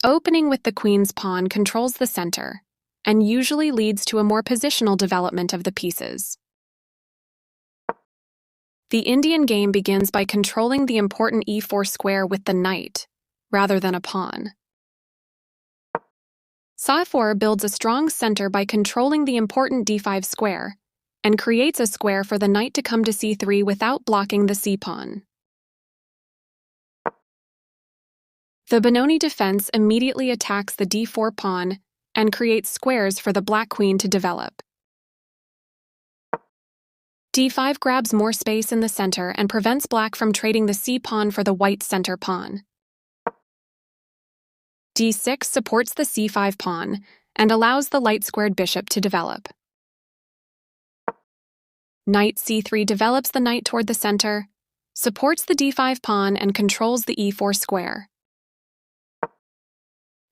Opening with the queen's pawn controls the center and usually leads to a more positional development of the pieces. The Indian game begins by controlling the important e4 square with the knight, rather than a pawn. Sa4 builds a strong center by controlling the important d5 square, and creates a square for the knight to come to c3 without blocking the c-pawn. The Benoni defense immediately attacks the d4 pawn and creates squares for the black queen to develop. d5 grabs more space in the center and prevents black from trading the c-pawn for the white center pawn. d6 supports the c5 pawn and allows the light-squared bishop to develop. Knight c3 develops the knight toward the center, supports the d5 pawn, and controls the e4 square.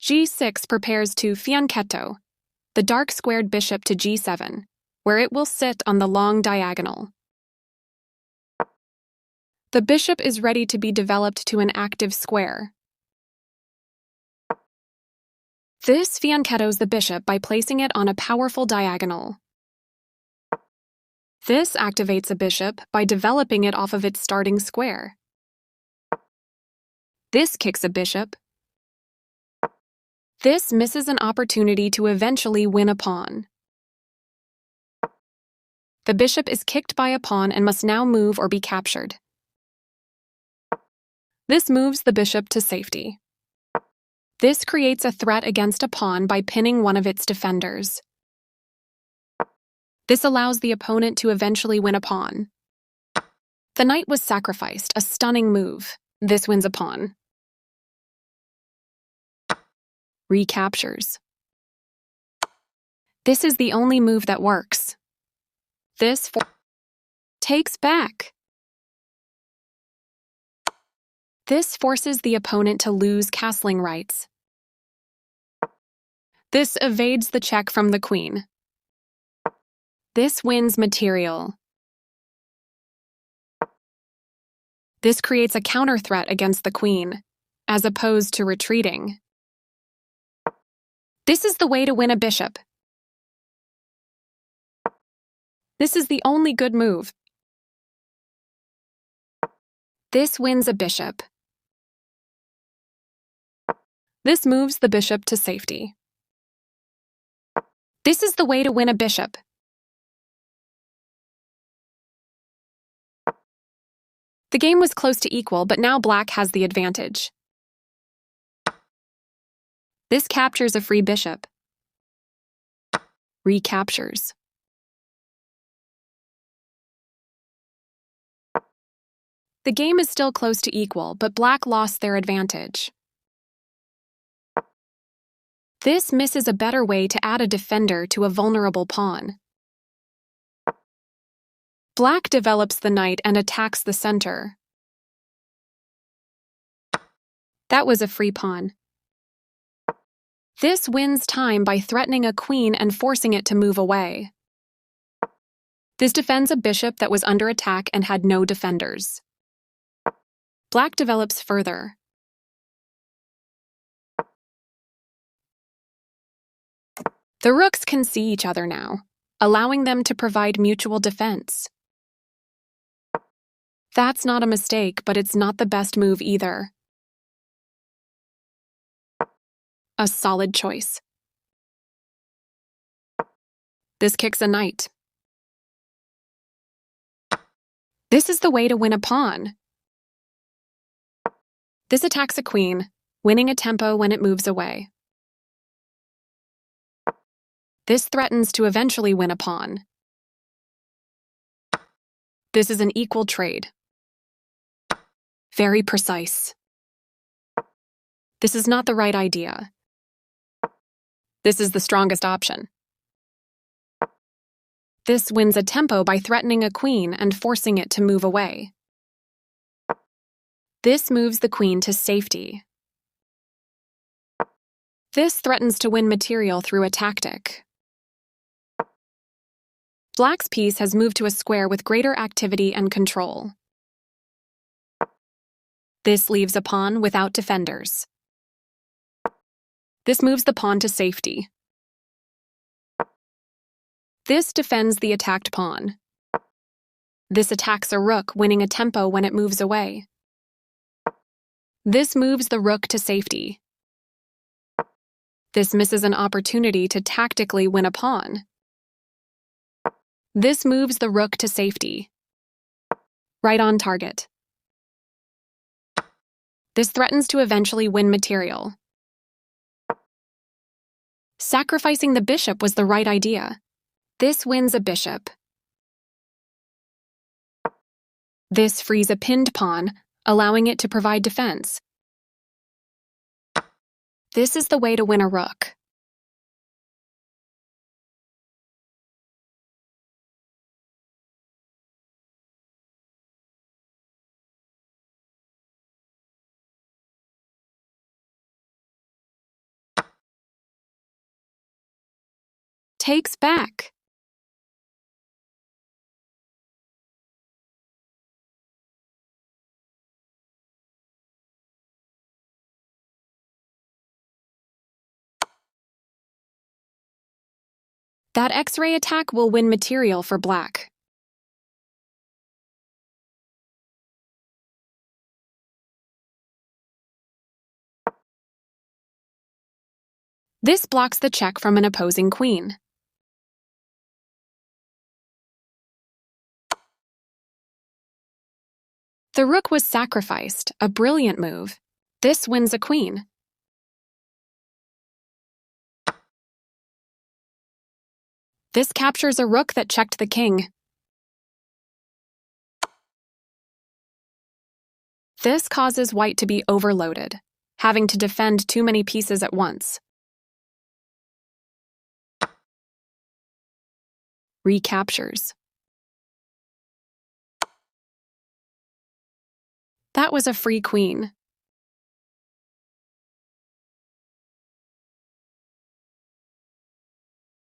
g6 prepares to fianchetto, the dark-squared bishop to g7, where it will sit on the long diagonal. The bishop is ready to be developed to an active square. This fianchettos the bishop by placing it on a powerful diagonal. This activates a bishop by developing it off of its starting square. This kicks a bishop. This misses an opportunity to eventually win a pawn. The bishop is kicked by a pawn and must now move or be captured. This moves the bishop to safety. This creates a threat against a pawn by pinning one of its defenders. This allows the opponent to eventually win a pawn. The knight was sacrificed, a stunning move. This wins a pawn. Recaptures. This is the only move that works. This takes back. This forces the opponent to lose castling rights. This evades the check from the queen. This wins material. This creates a counter threat against the queen, as opposed to retreating. This is the way to win a bishop. This is the only good move. This wins a bishop. This moves the bishop to safety. This is the way to win a bishop. The game was close to equal, but now black has the advantage. This captures a free bishop. Recaptures. The game is still close to equal, but black lost their advantage. This misses a better way to add a defender to a vulnerable pawn. Black develops the knight and attacks the center. That was a free pawn. This wins time by threatening a queen and forcing it to move away. This defends a bishop that was under attack and had no defenders. Black develops further. The rooks can see each other now, allowing them to provide mutual defense. That's not a mistake, but it's not the best move either. A solid choice. This kicks a knight. This is the way to win a pawn. This attacks a queen, winning a tempo when it moves away. This threatens to eventually win a pawn. This is an equal trade. Very precise. This is not the right idea. This is the strongest option. This wins a tempo by threatening a queen and forcing it to move away. This moves the queen to safety. This threatens to win material through a tactic. Black's piece has moved to a square with greater activity and control. This leaves a pawn without defenders. This moves the pawn to safety. This defends the attacked pawn. This attacks a rook, winning a tempo when it moves away. This moves the rook to safety. This misses an opportunity to tactically win a pawn. This moves the rook to safety. Right on target. This threatens to eventually win material. Sacrificing the bishop was the right idea. This wins a bishop. This frees a pinned pawn, allowing it to provide defense. This is the way to win a rook. Takes back. That X-ray attack will win material for black. This blocks the check from an opposing queen. The rook was sacrificed, a brilliant move. This wins a queen. This captures a rook that checked the king. This causes white to be overloaded, having to defend too many pieces at once. Recaptures. That was a free queen.